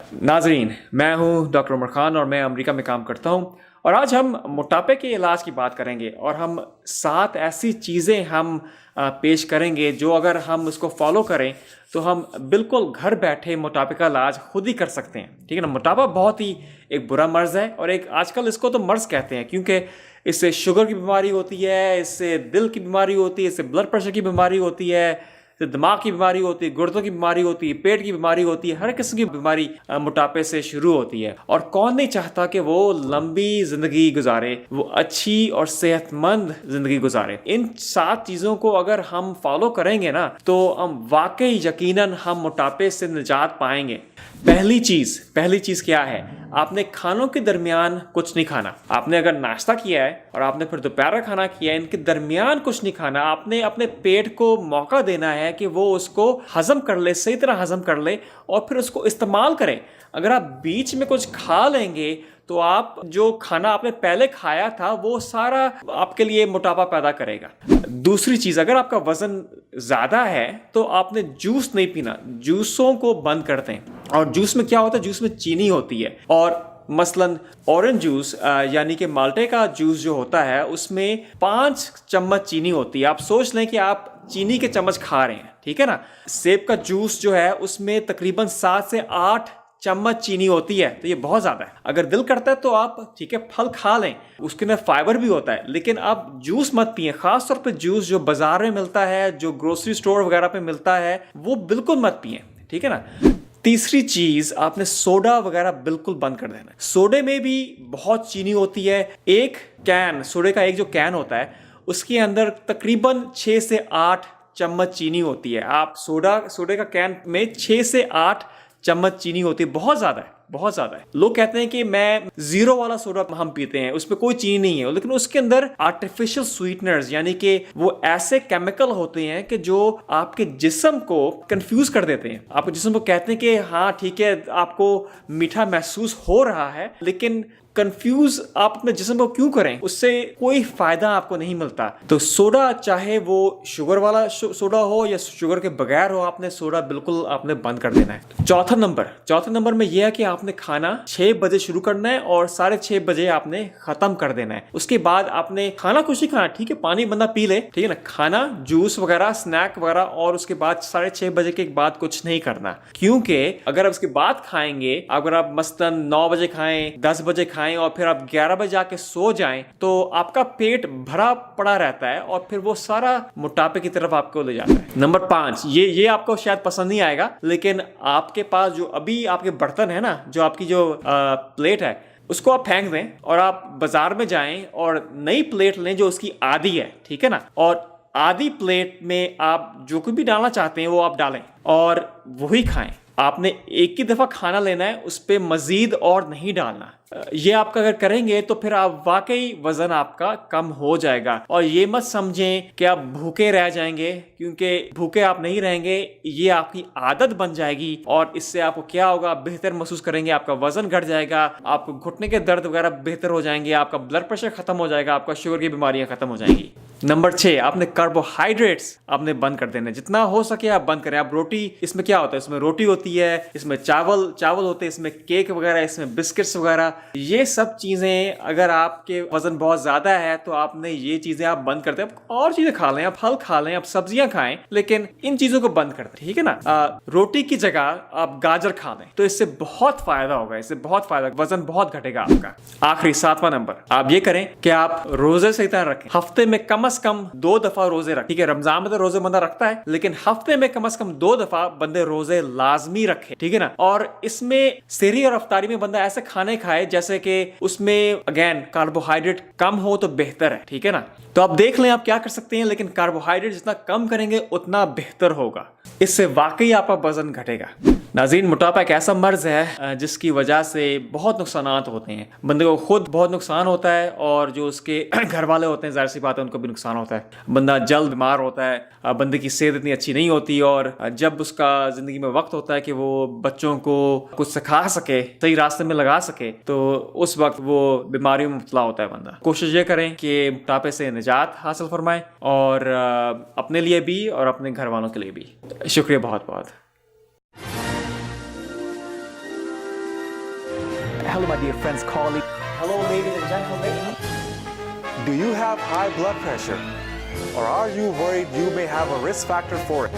नाजरीन, मैं हूं डॉक्टर उमर खान और मैं अमेरिका में काम करता हूं। और आज हम मोटापे के इलाज की बात करेंगे और हम 7 ऐसी चीज़ें हम पेश करेंगे जो अगर हम उसको फॉलो करें तो हम बिल्कुल घर बैठे मोटापे का इलाज खुद ही कर सकते हैं। ठीक है ना। मोटापा बहुत ही एक बुरा मर्ज़ है और एक आजकल इसको तो मर्ज़ कहते हैं, क्योंकि इससे शुगर की बीमारी होती है, इससे दिल की बीमारी होती है, इससे ब्लड प्रेशर की बीमारी होती है, तो दिमाग की बीमारी होती है, गुर्दों की बीमारी होती है, पेट की बीमारी होती है। हर किस्म की बीमारी मोटापे से शुरू होती है। और कौन नहीं चाहता कि वो लंबी जिंदगी गुजारे, वो अच्छी और सेहतमंद जिंदगी गुजारे। इन 7 चीजों को अगर हम फॉलो करेंगे ना तो हम वाकई यकीनन हम मोटापे से निजात पाएंगे। पहली चीज क्या है? आपने खानों के दरमियान कुछ नहीं खाना। आपने अगर नाश्ता किया है और आपने फिर दोपहर का खाना किया है, इनके दरमियान कुछ नहीं खाना। आपने अपने पेट को मौका देना है कि वो उसको हजम कर ले, सही तरह हजम कर ले और फिर उसको इस्तेमाल करें। अगर आप बीच में कुछ खा लेंगे तो आप जो खाना आपने पहले खाया था वो सारा आपके लिए मोटापा पैदा करेगा। दूसरी चीज, अगर आपका वजन ज्यादा है तो आपने जूस नहीं पीना। जूसों को बंद कर दें। और जूस में क्या होता है? जूस में चीनी होती है और मसलन ऑरेंज जूस यानी कि माल्टे का जूस जो होता है उसमें 5 चम्मच चीनी होती है। आप सोच लें कि आप चीनी के चम्मच खा रहे हैं, ठीक है ना। सेब का जूस जो है उसमें तकरीबन 7 से 8 चम्मच चीनी होती है, तो ये बहुत ज्यादा है। अगर दिल करता है तो आप ठीक है फल खा लें, उसके अंदर फाइबर भी होता है, लेकिन आप जूस मत पिए। खासतौर पे जूस जो बाजार में मिलता है, जो ग्रोसरी स्टोर वगैरह पे मिलता है, वो बिल्कुल मत पिए, ठीक है ना। तीसरी चीज, आपने सोडा वगैरह बिल्कुल बंद कर देना है। सोडे में भी बहुत चीनी होती है। एक कैन सोडे का, एक जो कैन होता है उसके अंदर तकरीबन 6 से 8 चम्मच चीनी होती है। आप सोडे का कैन में 6 से 8 चम्मच चीनी होती है। बहुत ज्यादा है, बहुत ज्यादा है। लोग कहते हैं कि मैं जीरो वाला सोडा हम पीते हैं, उसमें कोई चीनी नहीं है, लेकिन उसके अंदर आर्टिफिशियल स्वीटनर्स यानी कि वो ऐसे केमिकल होते हैं कि जो आपके जिस्म को कंफ्यूज कर देते हैं। आपके जिस्म को कहते हैं कि हाँ ठीक है आपको मीठा महसूस हो रहा है, लेकिन कंफ्यूज आप अपने जिस्म को क्यों करें? उससे कोई फायदा आपको नहीं मिलता। तो सोडा, चाहे वो शुगर वाला सोडा हो या शुगर के बगैर हो, आपने सोडा बिल्कुल आपने बंद कर देना है। चौथा नंबर में यह है कि आपने खाना 6 बजे शुरू करना है और 6:30 बजे आपने खत्म कर देना है। उसके बाद आपने खाना कुछ नहीं खाना, ठीक है, पानी बंदा पी ले, ठीक है ना। खाना, जूस वगैरह, स्नैक वगैरह, और उसके बाद 6:30 बजे के बाद कुछ नहीं करना। क्योंकि अगर उसके बाद खाएंगे, अगर आप मसलन 9 बजे खाएं, 10 बजे खाएं और फिर आप 11 बजे जाके सो जाएं, तो आपका पेट भरा पड़ा रहता है और फिर वो सारा मोटापे की तरफ आपको ले जाता है। नंबर 5, ये आपको शायद पसंद नहीं आएगा, लेकिन आपके पास जो अभी आपके बर्तन है ना, जो आपकी जो प्लेट है, उसको आप फेंक दें और आप बाजार में जाएं और नई प्लेट लें जो उसकी आधी है, ठीक है ना। और आधी प्लेट में आप जो कुछ भी डालना चाहते हैं वो आप डालें और वही खाएं। आपने एक ही दफा खाना लेना है, उस पर मजीद और नहीं डालना। ये आपका अगर करेंगे तो फिर आप वाकई वजन आपका कम हो जाएगा। और ये मत समझें कि आप भूखे रह जाएंगे, क्योंकि भूखे आप नहीं रहेंगे, ये आपकी आदत बन जाएगी और इससे आपको क्या होगा, आप बेहतर महसूस करेंगे, आपका वजन घट जाएगा, आपको घुटने के दर्द वगैरह बेहतर हो जाएंगे, आपका ब्लड प्रेशर खत्म हो जाएगा, आपका शुगर की बीमारियां खत्म हो जाएंगी। नंबर 6, आपने कार्बोहाइड्रेट्स आपने बंद कर देने, जितना हो सके आप बंद करें। आप रोटी, इसमें क्या होता है, इसमें रोटी होती है, इसमें चावल होते हैं, इसमें केक वगैरह, इसमें बिस्किट्स वगैरह, ये सब चीजें अगर आपके वजन बहुत ज्यादा है तो आपने ये चीजें आप बंद करते हैं। और चीजें खा लें, आप फल खा लें, आप सब्जियां खाएं, लेकिन इन चीजों को बंद कर दें, ठीक है ना। रोटी की जगह आप गाजर खा लें, तो इससे बहुत फायदा होगा, इससे बहुत फायदा, वजन बहुत घटेगा आपका। आखिरी 7वां नंबर, आप ये करें कि आप रोजे सही तरह रखें। हफ्ते में कम से कम 2 दफा रोजे रखें, ठीक है। रमजान में तो रोजे बंदा रखता है, लेकिन हफ्ते में कम से कम 2 दफा बंदे रोजे लाजमी रखे, ठीक है ना। और इसमें सेहरी और अफ्तारी में बंदा ऐसे खाने खाए जैसे कि उसमें अगेन कार्बोहाइड्रेट कम हो तो बेहतर है, ठीक है ना। तो आप देख लें आप क्या कर सकते हैं, लेकिन कार्बोहाइड्रेट जितना कम करेंगे उतना बेहतर होगा, इससे वाकई आपका वजन घटेगा। नाज़रीन, मोटापा एक ऐसा मर्ज है जिसकी वजह से बहुत नुकसान होते हैं। बंदे को खुद बहुत नुकसान होता है और जो उसके घर वाले होते हैं, जाहिर सी बात है उनको भी नुकसान होता है। बंदा जल्द बीमार होता है, बंदे की सेहत इतनी अच्छी नहीं होती, और जब उसका ज़िंदगी में वक्त होता है कि वो बच्चों को कुछ सिखा सके, सही रास्ते में लगा सके, तो उस वक्त वो बीमारियों में मुब्तला होता है बंदा। कोशिश ये करें कि मोटापे से निजात हासिल फरमाएं, और अपने लिए भी और अपने घर वालों के लिए भी। शुक्रिया बहुत बहुत। Hello, my dear friends, colleagues. Hello, ladies and gentlemen. Do you have high blood pressure? Or are you worried you may have a risk factor for it?